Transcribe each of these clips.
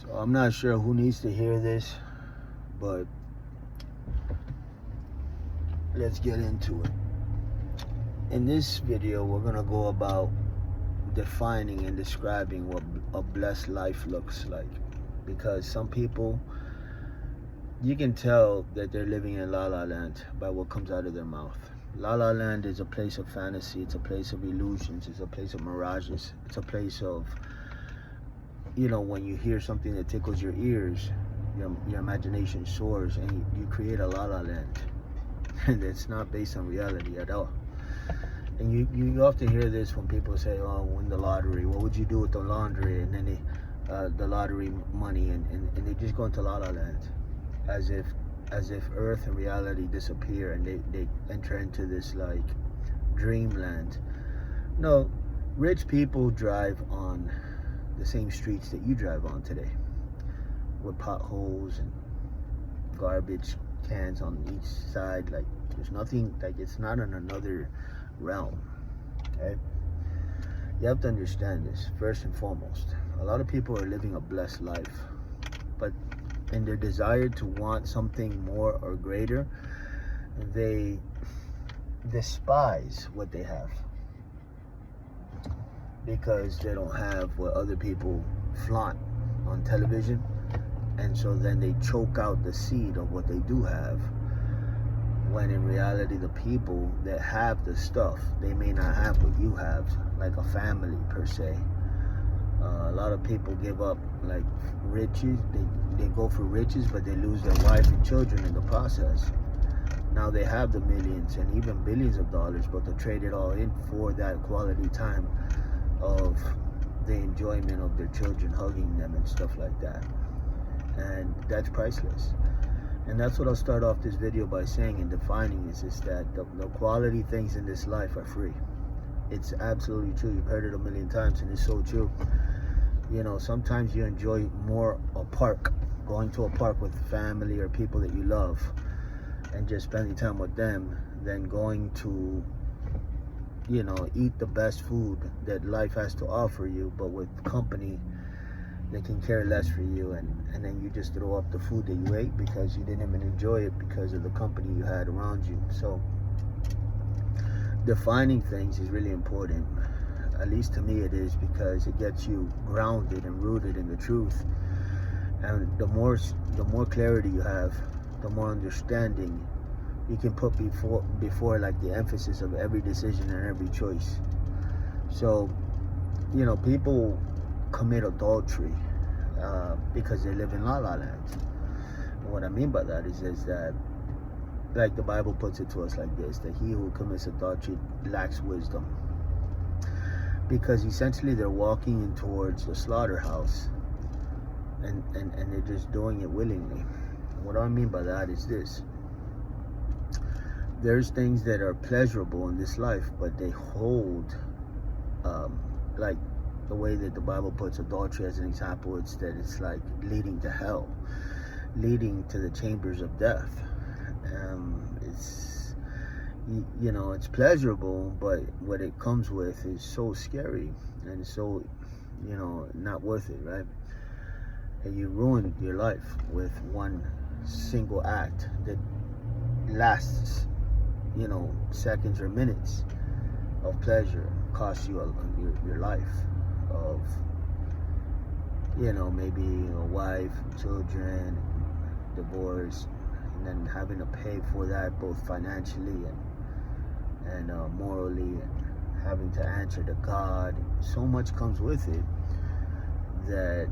So I'm not sure who needs to hear this, but let's get into it. In this video, we're gonna go about defining and describing what a blessed life looks like. Because some people, you can tell that they're living in La La Land by what comes out of their mouth. La La Land is a place of fantasy, it's a place of illusions, it's a place of mirages, it's a place of, when you hear something that tickles your ears, your imagination soars and you create a La La Land. And it's not based on reality at all. And you often hear this when people say, oh, win the lottery, what would you do with the laundry? And then the lottery money, and they just go into La La Land as if earth and reality disappear and they enter into this like dreamland. No, rich people drive on the same streets that you drive on today, with potholes and garbage cans on each side. Like there's nothing, like it's not in another realm. Okay, you have to understand this first and foremost. A lot of people are living a blessed life, but in their desire to want something more or greater, they despise what they have because they don't have what other people flaunt on television. And so then they choke out the seed of what they do have, when in reality the people that have the stuff, they may not have what you have, like a family per se. A lot of people give up like riches, they go for riches, but they lose their wife and children in the process. Now they have the millions and even billions of dollars, but they'll trade it all in for that quality time of the enjoyment of their children hugging them and stuff like that. And that's priceless. And that's what I'll start off this video by saying and defining is that the quality things in this life are free. It's absolutely true. You've heard it a million times, and it's so true. Sometimes you enjoy more a park, going to a park with family or people that you love and just spending time with them, than going to eat the best food that life has to offer you, but with company that can care less for you, and then you just throw up the food that you ate because you didn't even enjoy it because of the company you had around you. So defining things is really important. At least to me it is, because it gets you grounded and rooted in the truth. And the more clarity you have, the more understanding you can put before like the emphasis of every decision and every choice. So people commit adultery because they live in La La Land. And what I mean by that is that, like the Bible puts it to us like this, that he who commits adultery lacks wisdom. Because essentially they're walking in towards the slaughterhouse, and they're just doing it willingly. And what I mean by that is this: there's things that are pleasurable in this life, but they hold, like the way that the Bible puts adultery as an example, it's like leading to hell, leading to the chambers of death. It's pleasurable, but what it comes with is so scary and so, not worth it, right? And you ruin your life with one single act that lasts, seconds or minutes of pleasure, costs you your life of, maybe a wife, children, divorce, and then having to pay for that both financially and morally, and having to answer to God. So much comes with it that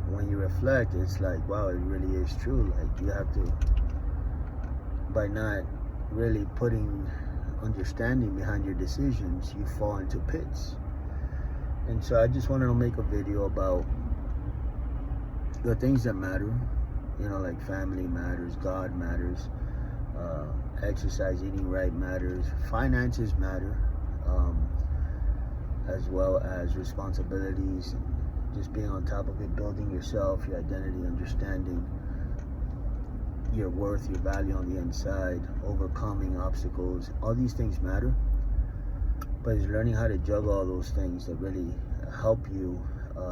when you reflect, it's like, wow, it really is true. Like you have to, by not really putting understanding behind your decisions, you fall into pits. And so I just wanted to make a video about the things that matter, like family matters, God matters, exercise, eating right matters, finances matter, as well as responsibilities, and just being on top of it, building yourself, your identity, understanding your worth, your value on the inside, overcoming obstacles. All these things matter, but it's learning how to juggle all those things that really help you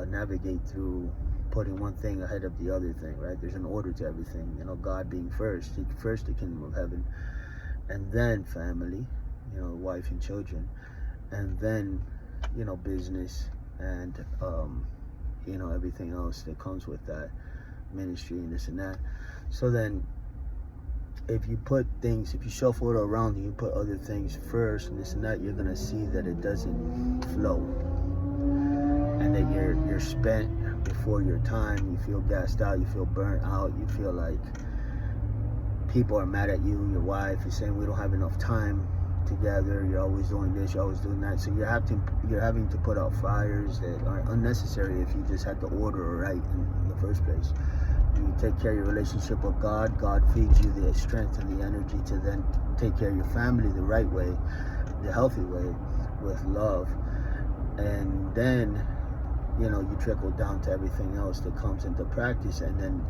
navigate through putting one thing ahead of the other thing, right? There's an order to everything. God being first. Seek first the kingdom of heaven, and then family, wife and children, and then, business, and everything else that comes with that, ministry and this and that. So then, if you shuffle it around and you put other things first and this and that, you're gonna see that it doesn't flow, and that you're spent before your time. You feel gassed out, you feel burnt out, you feel like people are mad at you. Your wife is saying we don't have enough time together, you're always doing this, you're always doing that. So you're having to put out fires that are unnecessary if you just had the order right in the first place. You take care of your relationship with God. God feeds you the strength and the energy to then take care of your family the right way, the healthy way, with love. And then, you trickle down to everything else that comes into practice. And then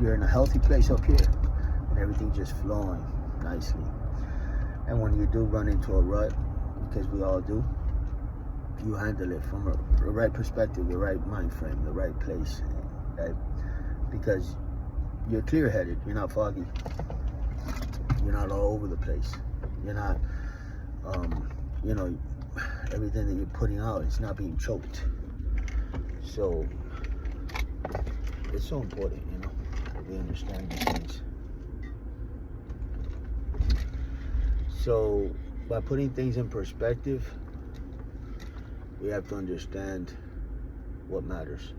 you're in a healthy place up here. And everything's just flowing nicely. And when you do run into a rut, because we all do, you handle it from the right perspective, the right mind frame, the right place, right? Because you're clear-headed, you're not foggy, you're not all over the place, you're not, everything that you're putting out is not being choked. So it's so important, that we understand these things. So by putting things in perspective, we have to understand what matters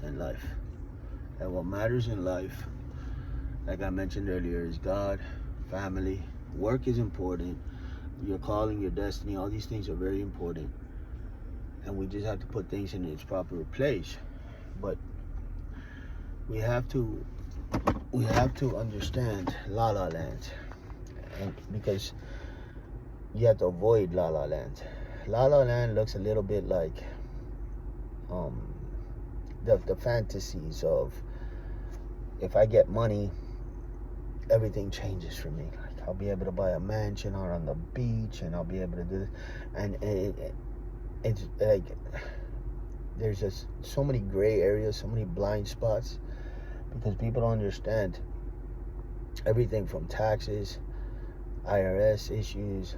in life. And what matters in life, like I mentioned earlier, is God, family. Work is important. Your calling, your destiny, all these things are very important. And we just have to put things in its proper place. But we have to understand La La Land. And because you have to avoid La La Land. La La Land looks a little bit like the fantasies of, if I get money, everything changes for me. Like, I'll be able to buy a mansion out on the beach, and I'll be able to do this. And it's like, there's just so many gray areas, so many blind spots, because people don't understand everything from taxes, IRS issues.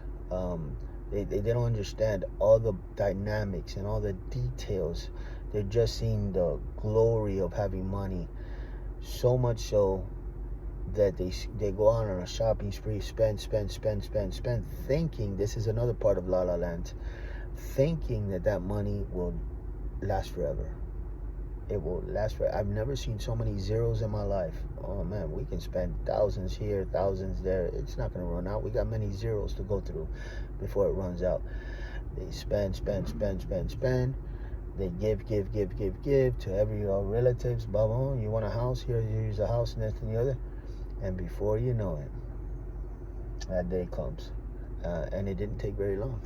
They don't understand all the dynamics and all the details. They're just seeing the glory of having money, so much so that they go on a shopping spree, spend, thinking, this is another part of La La Land, thinking that money will last forever. It will last forever. I've never seen so many zeros in my life. Oh man, we can spend thousands here, thousands there. It's not going to run out. We got many zeros to go through before it runs out. They spend. They give to every relatives. Blah, blah, blah. You want a house? Here's a house, and this and the other. And before you know it, that day comes. And it didn't take very long.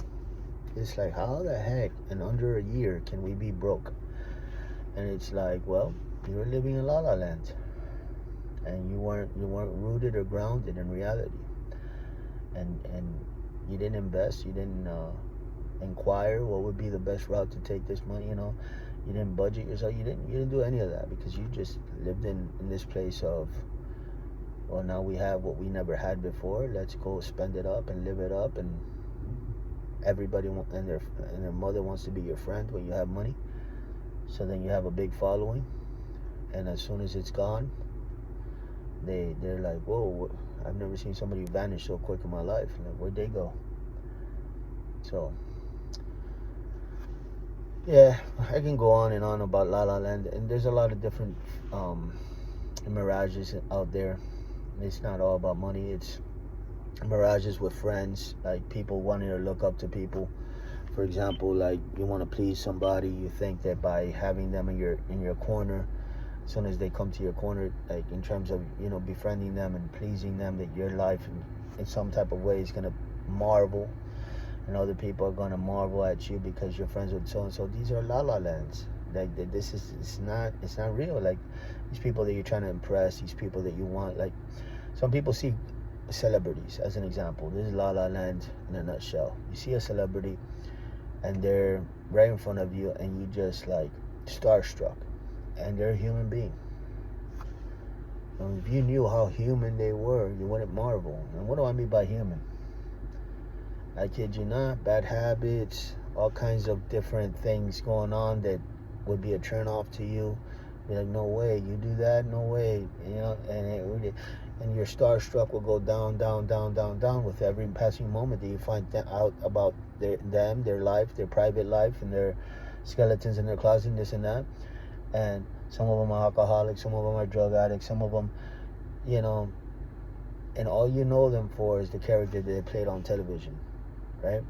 It's like, how the heck in under a year can we be broke? And it's like, well, you were living in La La Land, and you weren't rooted or grounded in reality, and you didn't invest, you didn't inquire what would be the best route to take this money. You didn't budget yourself, you didn't do any of that, because you just lived in this place of, well, now we have what we never had before, let's go spend it up and live it up, and everybody and their mother wants to be your friend when you have money. So then you have a big following, and as soon as it's gone, they're like, whoa, I've never seen somebody vanish so quick in my life. Like, where'd they go? So yeah, I can go on and on about La La Land, and there's a lot of different mirages out there. It's not all about money. It's mirages with friends, like people wanting to look up to people. For example, like, you want to please somebody, you think that by having them in your corner, as soon as they come to your corner, like in terms of befriending them and pleasing them, that your life in some type of way is going to marvel, and other people are going to marvel at you because you're friends with so and so. These are La La Lands. Like, it's not real. Like, these people that you're trying to impress, these people that you want, like, some people see celebrities as an example. This is La La Land in a nutshell. You see a celebrity, and they're right in front of you, and you just like starstruck, and they're a human being. And if you knew how human they were, you wouldn't marvel. And what do I mean by human? I kid you not, bad habits, all kinds of different things going on that would be a turn off to you. Be like, no way, you do that, no way, you know, and your starstruck will go down, down, down, down, down with every passing moment that you find out about their life, their private life, and their skeletons in their closet, and this and that. And some of them are alcoholics, some of them are drug addicts, some of them, you know, and all you know them for is the character that they played on television, right?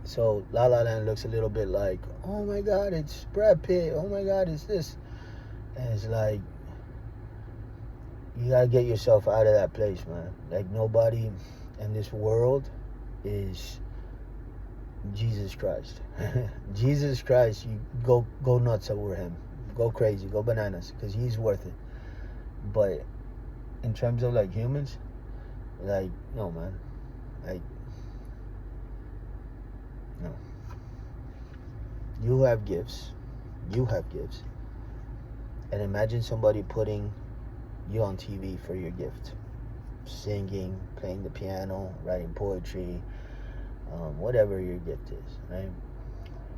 So La La Land looks a little bit like, oh my God, it's Brad Pitt. Oh my God, it's this. And it's like, you gotta get yourself out of that place, man. Like, nobody in this world is Jesus Christ. Jesus Christ, you go nuts over him. Go crazy, go bananas, because he's worth it. But in terms of like humans, like, no, man. Like, no. You have gifts. You have gifts. And imagine somebody putting you on TV for your gift. Singing, playing the piano, writing poetry, whatever your gift is, right?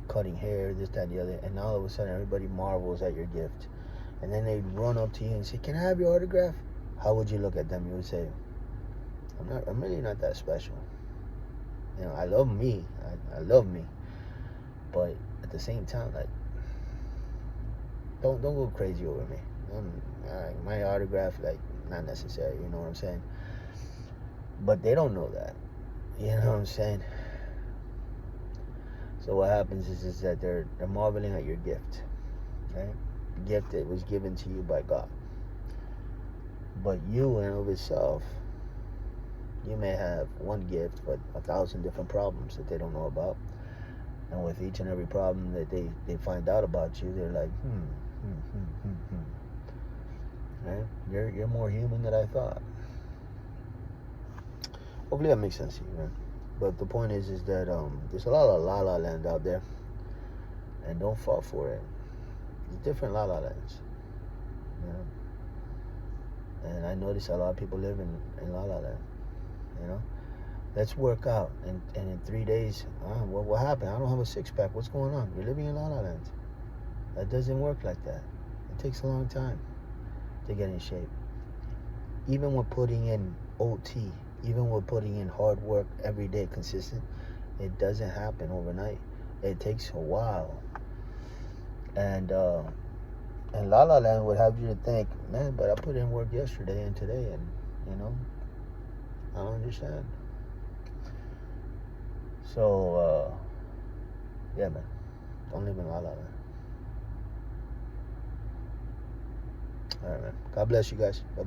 Cutting hair, this, that, and the other. And all of a sudden, everybody marvels at your gift. And then they run up to you and say, can I have your autograph? How would you look at them? You would say, I'm really not that special. You know, I love me. I love me. But at the same time, like, don't go crazy over me. My autograph, like, not necessary. You know what I'm saying? But they don't know that. You know what I'm saying? So what happens is that they're marveling at your gift, right? The gift that was given to you by God. But you, in and of itself, you may have one gift, but 1,000 different problems that they don't know about. And with each and every problem that they find out about you, they're like, right? You're more human than I thought. Hopefully that makes sense to you, man. But the point is that there's a lot of La La Land out there, and don't fall for it. There's different La La Lands, you know. And I notice a lot of people live in La La Land, you know. Let's work out, and in 3 days, what happened? I don't have a six-pack. What's going on? You're living in La La Land. That doesn't work like that. It takes a long time to get in shape. Even with putting in OT, even with putting in hard work every day, consistent, it doesn't happen overnight. It takes a while. And La La Land would have you to think, man, but I put in work yesterday and today, and, you know, I don't understand. So, yeah, man, don't live in La La Land. All right, man. God bless you guys. Bye-bye.